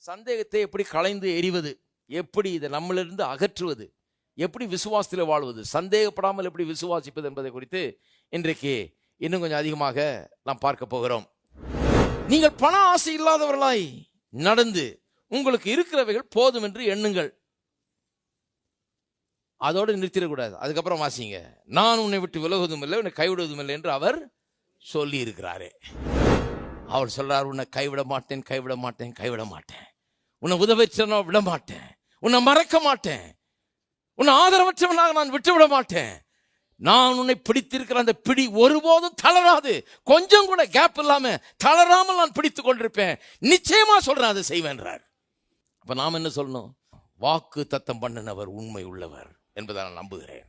சந்தேகத்தை எப்படி களைந்து எறிவது, எப்படி இதை நம்மளிருந்து அகற்றுவது, எப்படி விசுவாசத்தில் வாழ்வது, சந்தேகப்படாமல் எப்படி விசுவாசிப்பது என்பதை குறித்து இன்றைக்கு இன்னும் கொஞ்சம் அதிகமாக நாம் பார்க்க போகிறோம். நீங்கள் பண ஆசை இல்லாதவர்களாய் நடந்து உங்களுக்கு இருக்கிறவைகள் போதும் என்று எண்ணுங்கள். அதோடு நிறுத்திடக்கூடாது. அதுக்கப்புறம் வாசிங்க, நான் உன்னை விட்டு விலகுவதும் இல்லை, உன்னை கைவிடுவதும் இல்லை என்று அவர் சொல்லி இருக்கிறாரே. அவர் சொல்றார், உன்னை கைவிட மாட்டேன், கைவிட மாட்டேன், கைவிட மாட்டேன், உன்னை உதவிச்சனா விட மாட்டேன், உன்னை மறக்க மாட்டேன், உன்னை ஆதரவற்றவனாக நான் விட்டு விட மாட்டேன். நான் உன்னை பிடித்திருக்கிற அந்த பிடி ஒருபோதும் தளராது. கொஞ்சம் கூட கேப் இல்லாம தளராமல் நான் பிடித்துக் கொண்டிருப்பேன். நிச்சயமா சொல்றேன், அதை செய்வேன்றார். அப்ப நாம் என்ன சொல்லணும்? வாக்கு தத்தம் பண்ணினவர் உண்மை உள்ளவர் என்பதை நான் நம்புகிறேன்.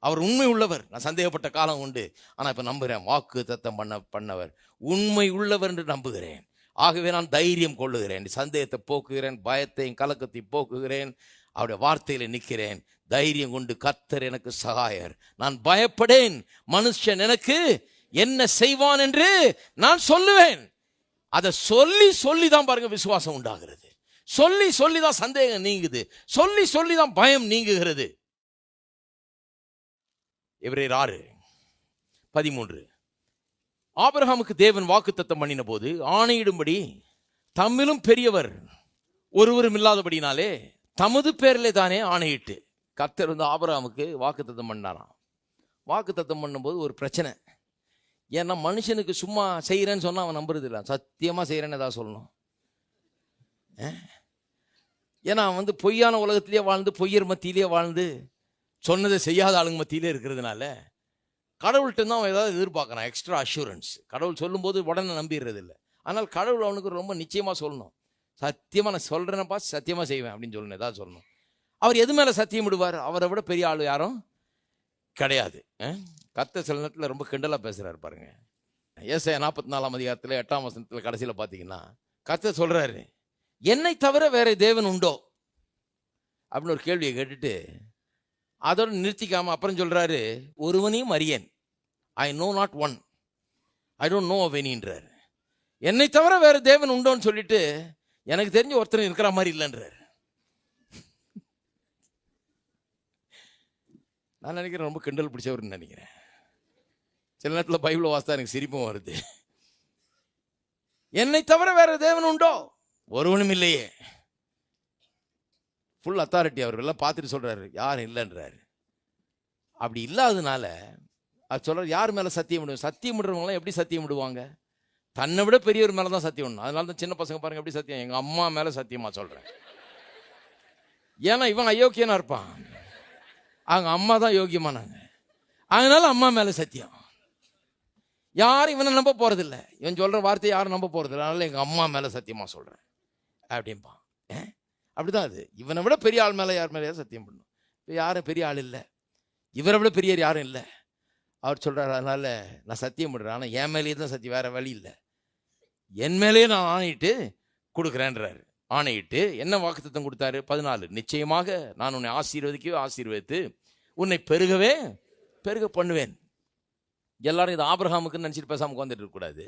அவர் உண்மை உள்ளவர். நான் சந்தேகப்பட்ட காலம் உண்டு, ஆனா இப்ப நம்புகிறேன். வாக்கு தத்தம் பண்ணவர் உண்மை உள்ளவர் என்று நம்புகிறேன். ஆகவே நான் தைரியம் கொள்ளுகிறேன், சந்தேகத்தை போக்குகிறேன், பயத்தையும் கலக்கத்தையும் போக்குகிறேன், அவருடைய வார்த்தையில நிற்கிறேன். தைரியம் கொண்டு, கர்த்தர் எனக்கு சகாயர், நான் பயப்படேன், மனுஷன் எனக்கு என்ன செய்வான் என்று நான் சொல்லுவேன். அதை சொல்லி சொல்லிதான் பாருங்க விசுவாசம் உண்டாகிறது. சொல்லி சொல்லிதான் சந்தேகம் நீங்குது. சொல்லி சொல்லிதான் பயம் நீங்குகிறது. எபிரேயர் 6:13. ஆபிரகாமுக்கு தேவன் வாக்குத்தத்தம் பண்ணின போது ஆணையிடும்படி தம்மிலும் பெரியவர் ஒருவரும் இல்லாதபடினாலே தமது பேரிலே தானே ஆணையிட்டு கர்த்தர் வந்து ஆபிரகாமுக்கு வாக்குத்தத்தம் பண்ணாராம். வாக்குத்தத்தம் பண்ணும்போது ஒரு பிரச்சனை. ஏன்னா மனுஷனுக்கு சும்மா செய்யறேன்னு சொன்னா அவன் நம்புறது இல்லை, சத்தியமா செய்யறேன்னு ஏதாவது சொல்லணும். ஏன்னா அவன் வந்து பொய்யான உலகத்திலேயே வாழ்ந்து, பொய்யர் மத்தியிலேயே வாழ்ந்து, சொன்னதை செய்யாத ஆளுங்க மத்தியிலே இருக்கிறதுனால கடவுள்கிட்ட தான் அவன் ஏதாவது எதிர்பார்க்கறான், எக்ஸ்ட்ரா அஷூரன்ஸ். கடவுள் சொல்லும்போது உடனே நம்பிடுறது இல்லை. ஆனால் கடவுள் அவனுக்கு ரொம்ப நிச்சயமா சொல்லணும். சத்தியமா நான் சொல்றேனப்பா, சத்தியமா செய்வேன் அப்படின்னு சொல்லணும், ஏதாவது சொல்லணும். அவர் எது மேல சத்தியம் விடுவார்? அவரை விட பெரிய ஆள் யாரும் கிடையாது. கர்த்தர் சில நேரத்தில் ரொம்ப கிண்டலா பேசுறாரு பாருங்க. ஏசாயா 44 8 கடைசியில் பார்த்தீங்கன்னா கர்த்தர் சொல்றாரு, என்னை தவிர வேற தேவன் உண்டோ அப்படின்னு ஒரு கேள்வியை கேட்டுட்டு அதோட நிறுத்திக்காம அப்புறம் சொல்றாரு, ஒருவனையும் அறியேன், I know not one, I don't know of எனின்றார். என்னை தவிர வேற தேவன் உண்டோன்னு சொல்லிட்டு எனக்கு தெரிஞ்ச ஒருத்தர் இருக்கிற மாதிரி இல்லைன்றார். நான் நினைக்கிறேன் ரொம்ப கிண்டல் பிடிச்சவர்னு நினைக்கிறேன். சில நேரத்தில் பைபிளை வாசித்தா எனக்கு சிரிப்பும் வருது. என்னை தவிர வேற தேவன் உண்டோ? ஒருவனும் இல்லையே. ஃபுல் அத்தாரிட்டி அவர் எல்லாம் பார்த்துட்டு சொல்றாரு, யாரும் இல்லைன்றாரு. அப்படி இல்லாததுனால அது சொல்றாரு, யார் மேல சத்தியம் விடுவோம்? சத்தியம் விடுறவங்களாம் எப்படி சத்தியம் விடுவாங்க? தன்னை விட பெரியவர் மேல தான் சத்தியம் விடணும். அதனால தான் சின்ன பசங்க பாருங்க எப்படி சத்தியம், எங்க அம்மா மேல சத்தியமா சொல்றேன். ஏன்னா இவன் அயோக்கியனா இருப்பான், அவங்க அம்மா தான் யோகியமானாங்க, அதனால அம்மா மேல சத்தியம். யாரும் இவனை நம்ப போறதில்லை, இவன் சொல்ற வார்த்தையை யாரும் நம்ப போறதில்லை, அதனால எங்க அம்மா மேல சத்தியமா சொல்றேன் அப்படின்பான். அப்படிதான் அது. இவனை விட பெரிய ஆள் மேல யார் மேலே சத்தியம் பண்ணணும்? இப்போ யாரும் பெரிய ஆள் இல்லை, இவரை விட பெரிய யாரும் இல்லை. அவர் சொல்றாரு, அதனால நான் சத்தியம் பண்ணுறேன், ஆனால் என் மேலேயே தான் சத்தியம், வேற வழி இல்லை, என் மேலேயே நான் ஆணையிட்டு கொடுக்குறேன்றாரு. ஆணையிட்டு என்ன வாக்குத்தத்தம் கொடுத்தாரு? 14, நிச்சயமாக நான் உன்னை ஆசீர்வதிக்கவே ஆசீர்வதித்து உன்னை பெருகவே பெருக பண்ணுவேன். எல்லாரும் இது ஆபிரகாமுக்குன்னு நினச்சிட்டு பேசாமல் உட்காந்துட்டு இருக்கக்கூடாது.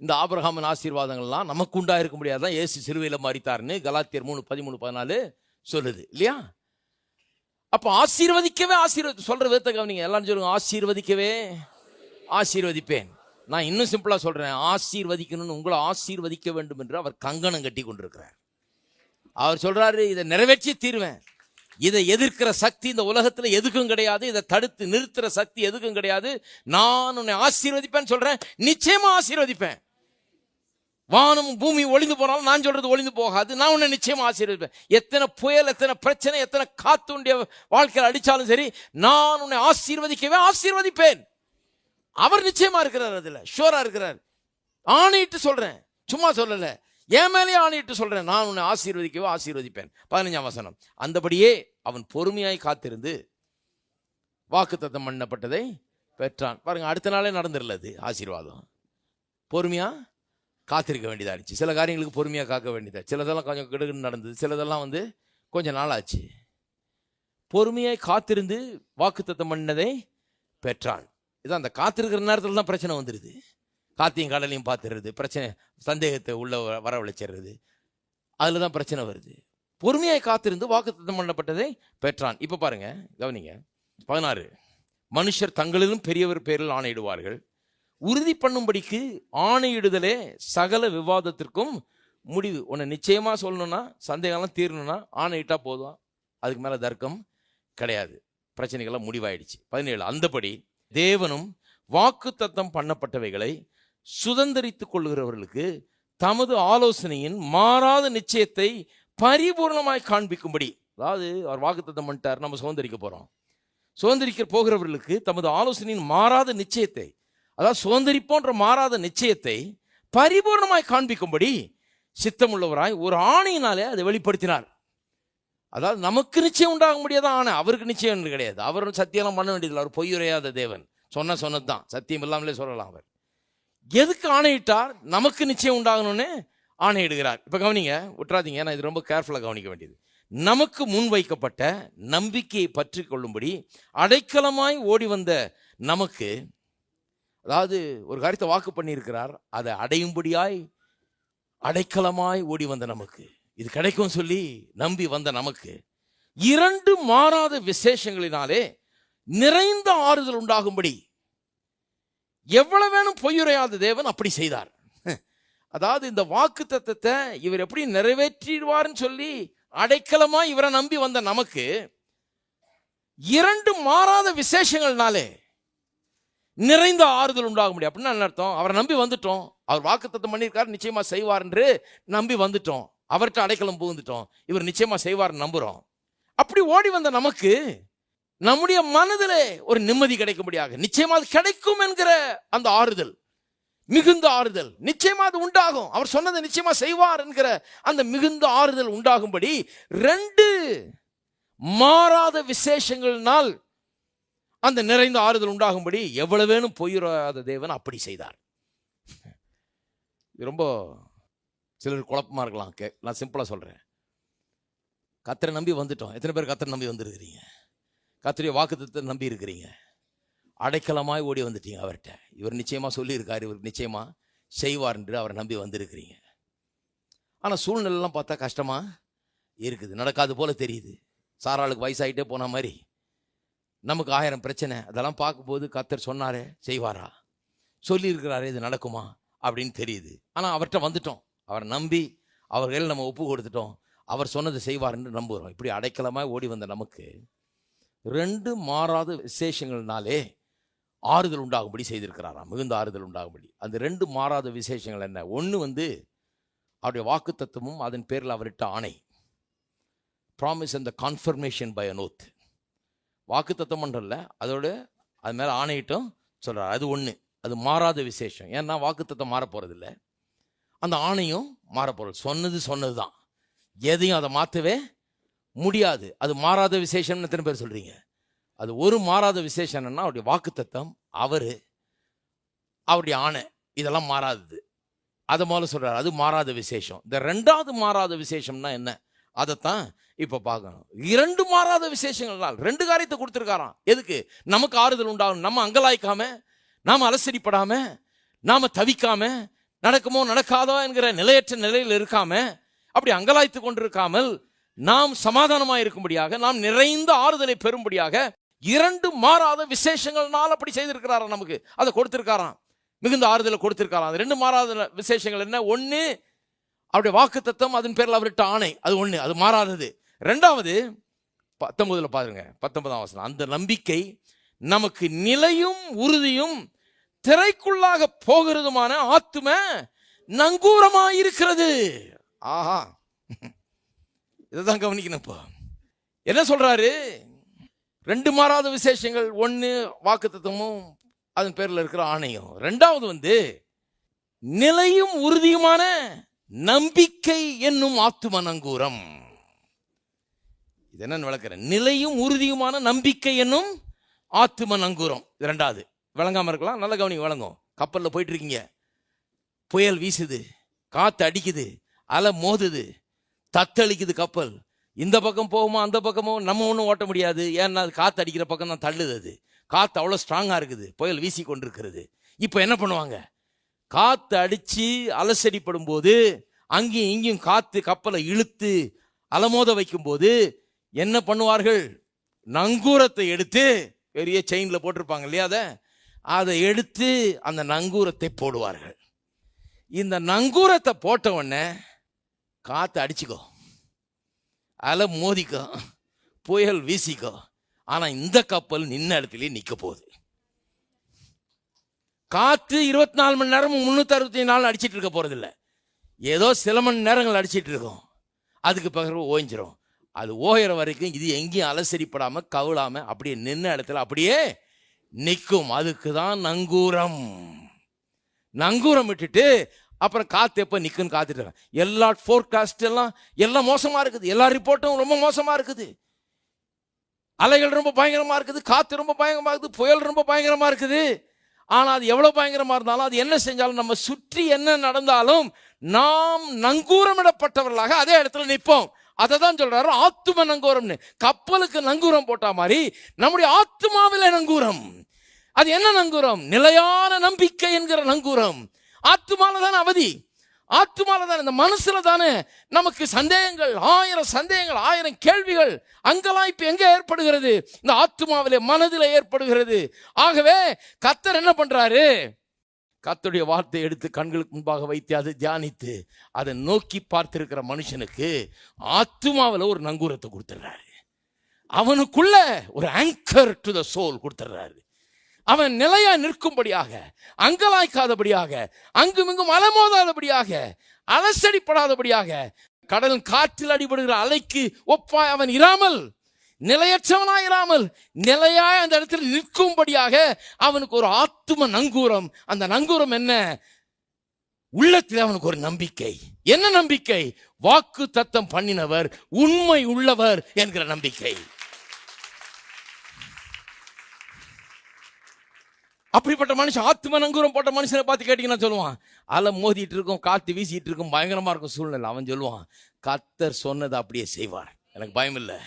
இந்த ஆபிரகாமின் ஆசீர்வாதங்கள்லாம் நமக்கு உண்டா இருக்க முடியாதான் இயேசு சிலுவையில் மரித்தார்னு கலாத்தியர் 3:13-14 சொல்லுது இல்லையா? அப்போ ஆசீர்வதிக்கவே சொல்ற விதத்தை கவனிங்க. எல்லாரும் சொல்லுங்க, ஆசீர்வதிக்கவே ஆசீர்வதிப்பேன். நான் இன்னும் சிம்பிளா சொல்றேன், ஆசீர்வதிக்கணும்னு உங்களை ஆசீர்வதிக்க வேண்டும் என்று அவர் கங்கணம் கட்டி கொண்டிருக்கிறார். அவர் சொல்றாரு, இதை நிறைவேற்றி தீர்வேன். இதை எதிர்க்கிற சக்தி இந்த உலகத்துல எதுக்கும் கிடையாது, இதை தடுத்து நிறுத்துற சக்தி எதுக்கும் கிடையாது. நான் உன்னை ஆசீர்வதிப்பேன்னு சொல்றேன், நிச்சயமா ஆசீர்வதிப்பேன். வானம் பூமி ஒளிந்து போனாலும் நான் சொல்றது ஒளிந்து போகாது. நான் உன்னை நிச்சயமா ஆசீர்வதிப்பேன். எத்தனை புயல், எத்தனை பிரச்சனை, எத்தனை காத்து உண்டிய வாழ்க்கையில் அடிச்சாலும் சரி, நான் உன்னை ஆசீர்வதிக்கவே ஆசீர்வதிப்பேன். அவர் நிச்சயமா இருக்கிறார், அதுல ஷூரா இருக்கிறார். ஆணையிட்டு சொல்றேன், சும்மா சொல்லல, என் மேலேயே ஆணையிட்டு சொல்றேன், நான் உன்னை ஆசீர்வதிக்கவே ஆசீர்வதிப்பேன். 15ஆம் வசனம். அந்தபடியே அவன் பொறுமையாய் காத்திருந்து வாக்குத்தத்தம் பண்ணப்பட்டதை பெற்றான். பாருங்க, அடுத்த நாளே நடந்துடலது ஆசீர்வாதம். பொறுமையா காத்திருக்க வேண்டியதா இருந்துச்சு. சில காரியங்களுக்கு பொறுமையாக காக்க வேண்டியதா, சிலதெல்லாம் கொஞ்சம் கிடுகுன்னு நடந்தது, சிலதெல்லாம் வந்து கொஞ்சம் நாள் ஆச்சு. பொறுமையாய் காத்திருந்து வாக்குத்தத்தம் பண்ணதை பெற்றான். இதான் அந்த காத்திருக்கிற நேரத்தில் தான் பிரச்சனை வந்துடுது. காத்தையும் கடலையும் பார்த்துடுறது, பிரச்சனை, சந்தேகத்தை உள்ள வரவழைச்சிடுறது. அதுல தான் பிரச்சனை வருது. பொறுமையாய் காத்திருந்து வாக்குத்தத்தம் பண்ணப்பட்டதை பெற்றான். இப்ப பாருங்க, கவனிங்க 16. மனுஷர் தங்களிலும் பெரியவர் பேரில் ஆணையிடுவார்கள், உறுதி பண்ணும்படிக்கு ஆணையிடுதலே சகல விவாதத்திற்கும் முடிவு. உன்னை நிச்சயமா சொல்லணும்னா, சந்தேகம்லாம் தீரணும்னா ஆணையிட்டா போதும், அதுக்கு மேல தர்க்கம் கிடையாது. பிரச்சனைகள்லாம் முடிவாயிடுச்சு. 17. அந்தபடி தேவனும் வாக்குத்தத்தம் பண்ணப்பட்டவைகளை சுதந்தரித்துக் கொள்கிறவர்களுக்கு தமது ஆலோசனையின் மாறாத நிச்சயத்தை பரிபூர்ணமாய் காண்பிக்கும்படி, அதாவது அவர் வாக்குத்தத்தம் பண்ணிட்டார், நம்ம சுதந்திரிக்க போறோம். சுதந்திரிக்க போகிறவர்களுக்கு தமது ஆலோசனையின் மாறாத நிச்சயத்தை, அதாவது சுதந்திரிப்போன்ற மாறாத நிச்சயத்தை பரிபூர்ணமாய் காண்பிக்கும்படி சித்தமுள்ளவராய் ஒரு ஆணையினாலே அதை வெளிப்படுத்தினார். அதாவது நமக்கு நிச்சயம் உண்டாக முடியாத ஆணை, அவருக்கு நிச்சயம் கிடையாது. அவர் சத்தியெல்லாம் பண்ண வேண்டியதில்லை, அவர் பொய்யுரையாத தேவன். சொன்னது தான், சத்தியம் இல்லாமலே சொல்லலாம். அவர் எதுக்கு ஆணையிட்டார்? நமக்கு நிச்சயம் உண்டாகணும்னு ஆணையிடுகிறார். இப்ப கவனிங்க, விட்டுறாதீங்க, ஏன்னா இது ரொம்ப கேர்ஃபுல்லா கவனிக்க வேண்டியது. நமக்கு முன்வைக்கப்பட்ட நம்பிக்கையை பற்றி கொள்ளும்படி அடைக்கலமாய் ஓடி வந்த நமக்கு, அதாவது ஒரு காரியத்தை வாக்கு பண்ணியிருக்கிறார், அதை அடையும்படியாய் அடைக்கலமாய் ஓடி வந்த நமக்கு, இது கிடைக்கும் சொல்லி நம்பி வந்த நமக்கு 2 மாறாத விசேஷங்களினாலே நிறைந்த ஆறுதல் உண்டாகும்படி, எவ்வளவு வேணும் பொய்யுரையாத தேவன் அப்படி செய்தார். அதாவது இந்த வாக்கு தத்தத்தை இவர் எப்படி நிறைவேற்றிடுவார்னு சொல்லி அடைக்கலமா இவரை நம்பி வந்த நமக்கு 2 மாறாத விசேஷங்கள்னாலே நிறைந்த ஆறுதல் உண்டாக முடியும். அப்படின்னா என்ன அர்த்தம்? அவரை நம்பி வந்துட்டோம், அவர் வாக்கு தத்தம் பண்ணியிருக்காரு, நிச்சயமா செய்வார் என்று நம்பி வந்துட்டோம், அவர்கிட்ட அடைக்கலம் புகுந்துட்டோம், இவர் நிச்சயமா செய்வார் நம்புறோம். அப்படி ஓடி வந்த நமக்கு நம்முடைய மனதிலே ஒரு நிம்மதி கிடைக்கும்படியாக, நிச்சயமா அது கிடைக்கும் என்கிற அந்த ஆறுதல், மிகுந்த ஆறுதல், நிச்சயமா அது உண்டாகும், அவர் சொன்னதை நிச்சயமா செய்வார் என்கிற அந்த மிகுந்த ஆறுதல் உண்டாகும்படி 2 மாறாத விசேஷங்கள்னால் அந்த நிறைந்த ஆறுதல் உண்டாகும்படி எவ்வளவு வேணும் பொய்யுறாத தேவன் அப்படி செய்தார். ரொம்ப சிலர் குழப்பமா இருக்கலாம், நான் சிம்பிளா சொல்றேன். கர்த்தரை நம்பி வந்துட்டோம். எத்தனை பேர் கர்த்தரை நம்பி வந்திருக்கிறீங்க? கர்த்தருடைய வாக்குத்தத்தத்தை நம்பி இருக்கிறீங்க, அடைக்கலமாய் ஓடி வந்துட்டீங்க அவர்கிட்ட. இவர் நிச்சயமா சொல்லியிருக்காரு, இவர் நிச்சயமா செய்வார் என்று அவரை நம்பி வந்திருக்கிறீங்க. ஆனா சூழ்நிலைலாம் பார்த்தா கஷ்டமா இருக்குது, நடக்காது போல தெரியுது. சாராளுக்கு வயசாயிட்டே போன மாதிரி நமக்கு 1000 பிரச்சனை. அதெல்லாம் பார்க்கும்போது கர்த்தர் சொன்னாரே செய்வாரா, சொல்லியிருக்கிறாரே இது நடக்குமா அப்படின்னு தெரியுது. ஆனா அவர்கிட்ட வந்துட்டோம், அவரை நம்பி அவர்கள் நம்ம ஒப்பு கொடுத்துட்டோம், அவர் சொன்னதை செய்வார் என்று நம்புகிறோம். இப்படி அடைக்கலமாய் ஓடி வந்த நமக்கு 2 மாறாத விசேஷங்கள்னாலே ஆறுதல் உண்டாகும்படி செய்திருக்கிறாராம், மிகுந்த ஆறுதல் உண்டாகும்படி. அந்த 2 மாறாத விசேஷங்கள் என்ன? ஒன்று அவருடைய வாக்கு தத்துவமும் அதன் பேரில் அவர்கிட்ட ஆணை, promise and the confirmation by an oath. வாக்கு தத்துவம் பண்றல, அதோட அது மேல ஆணையிட்டும் சொல்றாரு. அது ஒன்று, அது மாறாத விசேஷம். ஏன்னா வாக்கு தத்துவம் மாற போறதில்லை, அந்த ஆணையும் மாற போறது. சொன்னது தான், எதையும் அதை மாற்றவே முடியாது. அது மாறாத விசேஷம்னு எத்தனை பேர் சொல்றீங்க? அது ஒரு மாறாத விசேஷம் என்னன்னா அவருடைய வாக்கு தத்தம், அவருடைய ஆணை, இதெல்லாம் மாறாதது. அதை முதல்ல சொல்றாரு, அது மாறாத விசேஷம். இந்த 2வது மாறாத விசேஷம்னா என்ன, அதைத்தான் இப்ப பார்க்கணும். 2 மாறாத விசேஷங்கள்னால் 2 காரியத்தை கொடுத்திருக்காராம். எதுக்கு? நமக்கு ஆறுதல் உண்டாகணும். நம்ம அங்கலாய்க்காம, நாம அலசரிப்படாம, நாம தவிக்காம, நடக்குமோ நடக்காதோ என்கிற நிலையற்ற நிலையில் இருக்காம, அப்படி அங்கலாய்த்து கொண்டிருக்காமல் நாம் சமாதானமாக இருக்கும்படியாக, நாம் நிறைந்த ஆறுதலை பெறும்படியாக 2 மாறாத விசேஷங்கள்னால் அப்படி செய்திருக்கிறாராம். நமக்கு அதை கொடுத்திருக்காராம், மிகுந்த ஆறுதலை கொடுத்திருக்காராம். அந்த 2 மாறாத விசேஷங்கள் என்ன? ஒன்று அவருடைய வாக்கு தத்தம், அதன் பேரில் அவர்கிட்ட ஆணை, அது ஒன்று, அது மாறாதது. 2வது 19 பாருங்க, 19ஆம் வசனம். அந்த நம்பிக்கை நமக்கு நிலையும் உறுதியும் திரைக்குள்ளாக போகிறதுமான ஆத்தும நங்கூரமாயிருக்கிறது. ஆஹா, இதைதான் கவனிக்கணும். இப்போ என்ன சொல்றாரு? 2 மாறாத விசேஷங்கள், ஒன்று வாக்கு தத்துவமும் அதன் பேரில் இருக்கிற ஆணையம். 2வது நிலையும் உறுதியுமான நம்பிக்கை என்னும் ஆத்தும நங்கூரம். இது என்னன்னு விளக்குறேன். நிலையும் உறுதியுமான நம்பிக்கை என்னும் ஆத்தும நங்கூரம். 2வது விளங்காம இருக்கலாம், நல்ல கவனி விளங்கும். கப்பல்ல போயிட்டு இருக்கீங்க, புயல் வீசுது, காத்து அடிக்குது, அலை மோதுது, தத்தளிக்குது கப்பல். இந்த பக்கம் போகுமா அந்த பக்கமோ நம்ம ஒன்றும் ஓட்ட முடியாது, ஏன்னா அது காற்று அடிக்கிற பக்கம் தான் தள்ளுது. அது காற்று அவ்வளோ ஸ்ட்ராங்காக இருக்குது, புயல் வீசி கொண்டிருக்கிறது. இப்போ என்ன பண்ணுவாங்க? காற்று அடித்து அலசடிப்படும் போது அங்கேயும் இங்கேயும் காத்து கப்பலை இழுத்து அலமோத வைக்கும்போது என்ன பண்ணுவார்கள்? நங்கூரத்தை எடுத்து, பெரிய செயின்ல போட்டிருப்பாங்க இல்லையா, அதை எடுத்து அந்த நங்கூரத்தை போடுவார்கள். இந்த நங்கூரத்தை போட்ட உடனே காத்து அடிச்சுக்கோ, அலை மோதிக்கோ, புயல் வீசிக்கோ, ஆனா இந்த கப்பல் நின்ன இடத்துலயே நிக்க போகுது. காத்து 24 மணி நேரமும் 365 நாள் அடிச்சிட்டு இருக்க போறது இல்லை. ஏதோ சில மணி நேரங்கள் அடிச்சிட்டு இருக்கோம், அதுக்கு பிறகு ஓய்ஞ்சிரும். அது ஓயிற வரைக்கும் இது எங்கேயும் அலசரிப்படாம கவுளாம அப்படியே நின்ன இடத்துல அப்படியே நிற்கும். அதுக்கு தான் நங்கூரம். நங்கூரம் விட்டுட்டு அப்புறம் காத்து எப்போ நிற்குன்னு காத்துட்டு எல்லா ஃபோர்காஸ்ட் எல்லாம் மோசமா இருக்குது. எல்லா ரிப்போர்ட்டும் ரொம்ப மோசமா இருக்குது. அலைகள் ரொம்ப பயங்கரமா இருக்குது, காத்து ரொம்ப பயங்கரமா இருக்குது, புயல் ரொம்ப பயங்கரமா இருக்குது. ஆனா அது எவ்வளவு பயங்கரமா இருந்தாலும், அது என்ன செஞ்சாலும், நம்ம சுற்றி என்ன நடந்தாலும் நாம் நங்கூரமிடப்பட்டவர்களாக அதே இடத்துல நிற்போம். அதை தான் சொல்றாரு ஆத்தும நங்கூரம்னு. கப்பலுக்கு நங்கூரம் போட்டா மாதிரி நம்முடைய ஆத்துமாவில நங்கூரம். அது என்ன நங்கூரம்? நிலையான நம்பிக்கை என்கிற நங்கூரம். ஆத்துமால தானே அவதி, ஆத்துமால தானே, இந்த மனசுல தானே நமக்கு சந்தேகங்கள், 1000 சந்தேகங்கள், 1000 கேள்விகள், அங்கெல்லாம் இப்ப எங்க ஏற்படுகிறது? இந்த ஆத்துமாவிலே, மனதில் ஏற்படுகிறது. ஆகவே கர்த்தர் என்ன பண்றாரு? கர்த்தருடைய வார்த்தை எடுத்து கண்களுக்கு முன்பாக வைத்து அதை தியானித்து அதை நோக்கி பார்த்திருக்கிற மனுஷனுக்கு ஆத்துமாவில் ஒரு நங்கூரத்தை கொடுத்துடுறாரு. அவனுக்குள்ள ஒரு ஆங்கர் டு த சோல் கொடுத்துடுறாரு. அவன் நிலையா நிற்கும்படியாக, அங்கலாய்க்காதபடியாக, அங்குமிங்கும் அலமோதாதபடியாக, அலசடிப்படாதபடியாக, கடலின் காற்றில் அடிபடுகிற அலைக்கு ஒப்பாய் அவன் இராமல், நிலையற்றவனாய் இராமல், நிலையாய் அந்த இடத்தில் நிற்கும்படியாக அவனுக்கு ஒரு ஆத்தும நங்கூரம். அந்த நங்கூரம் என்ன? உள்ளத்தில் அவனுக்கு ஒரு நம்பிக்கை. என்ன நம்பிக்கை? வாக்கு தத்தம் பண்ணினவர் உண்மை உள்ளவர் என்கிற நம்பிக்கை. அப்படிப்பட்ட மனுஷன், ஆத்தும நங்கூரம் போட்ட மனுஷனை பார்த்து கேட்டீங்கன்னா சொல்லுவான், அலை மோதிட்டு இருக்கும், காத்து வீசிட்டு இருக்கும், பயங்கரமா இருக்கும் சூழ்நிலை. அவன் சொல்லுவான், கர்த்தர் சொன்னதை அப்படியே செய்வார், எனக்கு பயம் இல்லை,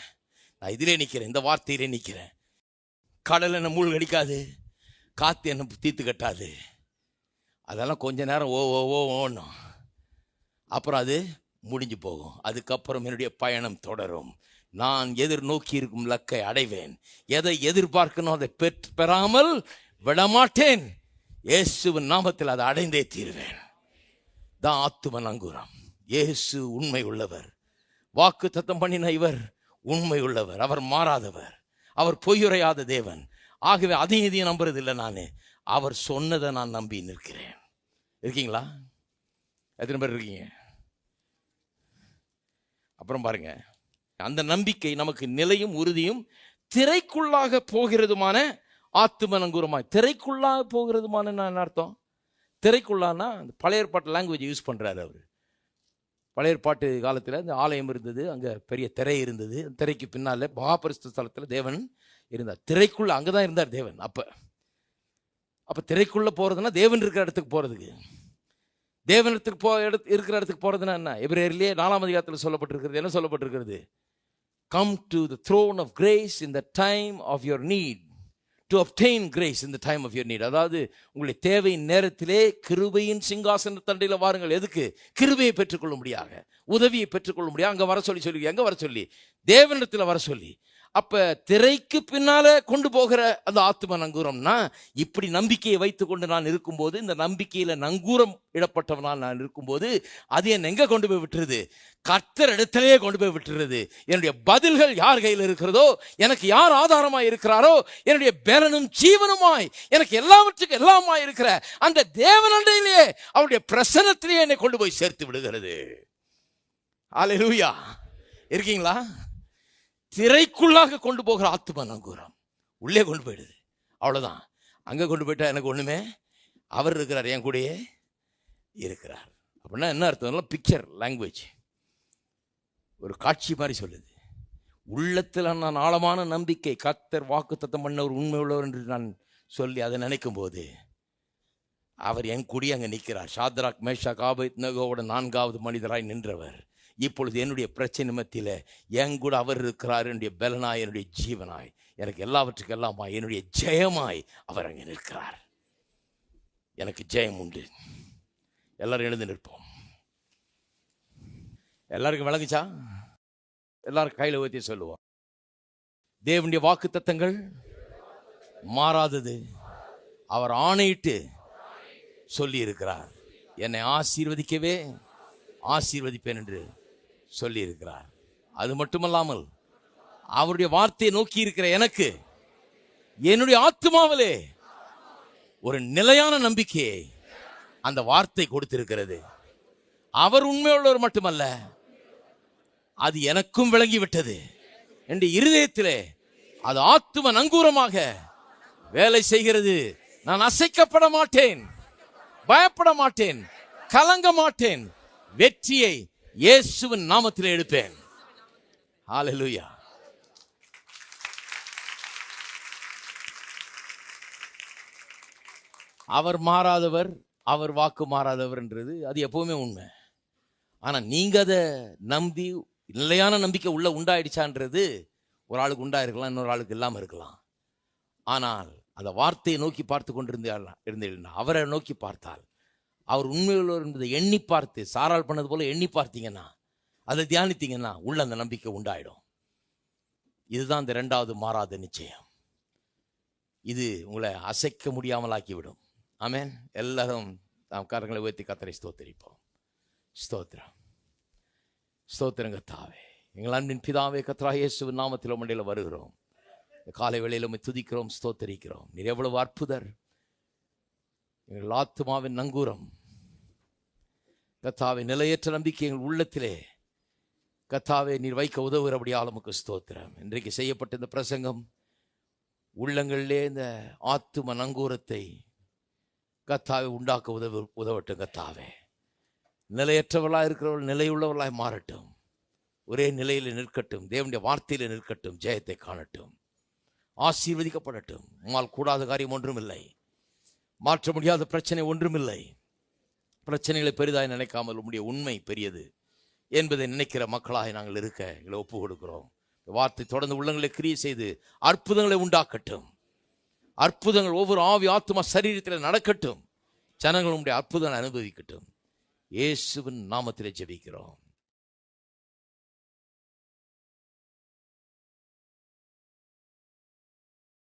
நான் இதிலே நிற்கிறேன், இந்த வார்த்தையிலே நிற்கிறேன். கடல் என்ன மூழ்க அடிக்காது, காத்து என்ன தீத்து கட்டாது. அதெல்லாம் கொஞ்ச நேரம் ஓடணும், அப்புறம் அது முடிஞ்சு போகும். அதுக்கப்புறம் என்னுடைய பயணம் தொடரும். நான் எதிர்நோக்கி இருக்கும் லக்கை அடைவேன். எதை எதிர்பார்க்கணும் அதை பெறாமல் விடமாட்டேன். இயேசுவின் நாமத்தில் அதை அடைந்தே தீர்வேன். தான் ஆத்தும நங்கூரம். இயேசு உண்மை உள்ளவர், வாக்கு தத்தம் பண்ணின இவர் உண்மை உள்ளவர், அவர் மாறாதவர், அவர் பொய்யுரையாத தேவன். ஆகவே அதையும் இதையும் நம்புறது இல்லை. நான் அவர் சொன்னதை நான் நம்பி நிற்கிறேன். இருக்கீங்களா? எத்தனை பேர் இருக்கீங்க? அப்புறம் பாருங்க, அந்த நம்பிக்கை நமக்கு நிலையும் உறுதியும் திரைக்குள்ளாக போகிறதுமான ஆத்தும நங்கூரமாய். திரைக்குள்ளாக போகிறதுமான என்ன அர்த்தம்? திரைக்குள்ளானா பழைய ஏற்பாட்டு லாங்குவேஜ் யூஸ் பண்றாரு அவர். பழைய ஏற்பாட்டு காலத்தில் இந்த ஆலயம் இருந்தது, அங்கே பெரிய திரை இருந்தது, திரைக்கு பின்னால மகாபரிசுத்த ஸ்தலத்தில் தேவன் இருந்தார். திரைக்குள்ள அங்கதான் இருந்தார் தேவன். அப்ப திரைக்குள்ள போறதுன்னா தேவன் இருக்கிற இடத்துக்கு போறதுக்கு. தேவன் இருக்கிற இடத்துக்கு போறதுன்னா என்ன? எபிரேயரிலே 4ஆம் அதிகாரத்தில் சொல்லப்பட்டிருக்கிறது. என்ன சொல்லப்பட்டிருக்கிறது? Come to the throne of grace in the time of your need, to obtain grace in the time of your need. அதாவது உங்களுடைய தேவையின் நேரத்திலே கிருபையின் சிங்காசன தண்டையில் வாருங்கள். எதுக்கு? கிருபையை பெற்றுக்கொள்ள முடியாக, உதவியை பெற்றுக்கொள்ள முடியாது. அங்க வர சொல்லி எங்க வர சொல்லி? தேவனிடத்தில் வர சொல்லி. அப்ப திரைக்கு பின்னால கொண்டு போகிற அந்த ஆத்தும நங்கூரம்னா, இப்படி நம்பிக்கையை வைத்துக் கொண்டு நான் இருக்கும்போது, இந்த நம்பிக்கையில நங்கூரம் இடப்பட்டவனால் நான் இருக்கும்போது, அது என்ன எங்க கொண்டு போய் விட்டுருது? கர்த்தர் இடத்திலேயே கொண்டு போய் விட்டுறது. என்னுடைய பதில்கள் யார் கையில் இருக்கிறதோ, எனக்கு யார் ஆதாரமாய் இருக்கிறாரோ, என்னுடைய பலனும் ஜீவனுமாய், எனக்கு எல்லாவற்றுக்கும் எல்லாமாய் இருக்கிற அந்த தேவனண்டையிலேயே, அவருடைய பிரசன்னத்திலேயே என்னை கொண்டு போய் சேர்த்து விடுகிறது. அல்லேலூயா. இருக்கீங்களா? திரைக்குள்ளாக கொண்டு போகிற ஆத்தும நங்கூரம் உள்ளே கொண்டு போயிடுது. அவ்வளவுதான். அங்க கொண்டு போயிட்டா எனக்கு ஒண்ணுமே, அவர் இருக்கிறார், என் கூடயே இருக்கிறார். அப்படின்னா என்ன அர்த்தம்? பிக்சர் லாங்குவேஜ், ஒரு காட்சி மாதிரி சொல்லுது. உள்ளத்தில் நான் ஆழமான நம்பிக்கை, கர்த்தர் வாக்குத்தத்தம் பண்ண ஒரு உண்மை உள்ளவர் என்று நான் சொல்லி அதை நினைக்கும் போது, அவர் என் கூடிய அங்கே நிற்கிறார். ஷாத்ராக் மேஷாக் ஆபேத்நேகோவோட 4வது மனிதராய் நின்றவர் இப்பொழுது என்னுடைய பிரச்சனை மத்தியில் என் கூட அவர் இருக்கிறார். என்னுடைய பலனாய், என்னுடைய ஜீவனாய், எனக்கு எல்லாவற்றுக்கும் எல்லாமாய், என்னுடைய ஜெயமாய் அவர் அங்கே நிற்கிறார். எனக்கு ஜெயம் உண்டு. எல்லாரும் எழுந்து நிற்போம். எல்லாருக்கும் விளங்குச்சா? எல்லாரும் கையில ஊத்தி சொல்லுவோம். தேவனுடைய வாக்குத்தத்தங்கள் மாறாதது. அவர் ஆணையிட்டு சொல்லி இருக்கிறார். என்னை ஆசீர்வதிக்கவே ஆசீர்வதிப்பேன் என்று சொல்லி இருக்கிறார். அது மட்டுமல்லாமல் அவருடைய வார்த்தையை நோக்கி இருக்கிற எனக்கு என்னுடைய ஆத்துமாவிலே ஒரு நிலையான நம்பிக்கையை அந்த வார்த்தை கொடுத்திருக்கிறது. அவர் உண்மையுள்ளவர் மட்டுமல்ல, அது எனக்கும் விளங்கிவிட்டது என்று இருதயத்திலே அது ஆத்தும நங்கூரமாக வேலை செய்கிறது. நான் அசைக்கப்பட மாட்டேன், பயப்பட மாட்டேன், கலங்க மாட்டேன். வெற்றியை இயேசுவின் நாமத்திலே எடுப்பேன். ஹல்லேலூயா. அவர் மாறாதவர், அவர் வாக்கு மாறாதவர் என்றது அது எப்பவுமே உண்மை. ஆனா நீங்க அதை நம்பி நிலையான நம்பிக்கை உண்டாயிடுச்சான்றது ஒரு ஆளுக்கு உண்டாயிருக்கலாம், இன்னொரு ஆளுக்கு இல்லாம இருக்கலாம். ஆனால் அந்த வார்த்தையை நோக்கி பார்த்து கொண்டிருந்தீர்கள், அவரை நோக்கி பார்த்தால், அவர் உண்மையுள்ளவர் என்பதை எண்ணி பார்த்து, சாரால் பண்ணது போல எண்ணி பார்த்தீங்கன்னா, அதை தியானித்தீங்கன்னா உள்ள அந்த நம்பிக்கை உண்டாயிடும். இதுதான் இந்த 2வது மாறாத நிச்சயம். இது உங்களை அசைக்க முடியாமல் ஆக்கிவிடும். ஆமென். எல்லாரும் நாம் கரங்களை உயர்த்தி கர்த்தரை ஸ்தோத்திரிப்போம். ஸ்தோத்திரம், ஸ்தோத்திரம் கர்த்தாவே. எங்கள் அன்பின் பிதாவே, கர்த்தராகிய இயேசுவின் நாமத்தில் உம்மிடையில் வருகிறோம். காலை வேளையில் உம்மை துதிக்கிறோம், ஸ்தோத்திரிக்கிறோம். நீர் எவ்வளவு அற்புதர். எங்கள் ஆத்துமாவின் நங்கூரம் கர்த்தாவே. நிலையற்ற நம்பிக்கை எங்கள் உள்ளத்திலே கர்த்தாவே நீர் வைக்க உதவுகிறபடியால் உமக்கு ஸ்தோத்திரம். இன்றைக்கு செய்யப்பட்ட இந்த பிரசங்கம் உள்ளங்களிலே இந்த ஆத்தும நங்கூரத்தை கர்த்தாவே உண்டாக்க உதவட்டும். கர்த்தாவே, நிலையற்றவர்களாக இருக்கிறவர்கள் நிலையுள்ளவர்களாய் மாறட்டும். ஒரே நிலையில் நிற்கட்டும். தேவனுடைய வார்த்தையில் நிற்கட்டும். ஜெயத்தை காணட்டும். ஆசீர்வதிக்கப்படட்டும். உம்மால் கூடாத காரியம் ஒன்றுமில்லை. மாற்ற முடியாத பிரச்சனை ஒன்றுமில்லை. பிரச்சனைகளை பெரிதாய் நினைக்காமல் உம்முடைய உண்மை பெரியது என்பதை நினைக்கிற மக்களாக நாங்கள் இருக்க எங்களை ஒப்பு கொடுக்கிறோம். வார்த்தை தொடர்ந்து உள்ளங்களை கிரியை செய்து அற்புதங்களை உண்டாக்கட்டும். அற்புதங்கள் ஒவ்வொரு ஆவி ஆத்துமா சரீரத்தில் நடக்கட்டும். ஜனங்கள் உம்முடைய அற்புதங்களை அனுபவிக்கட்டும். இயேசுவின் நாமத்திலே ஜெபிக்கிறோம்.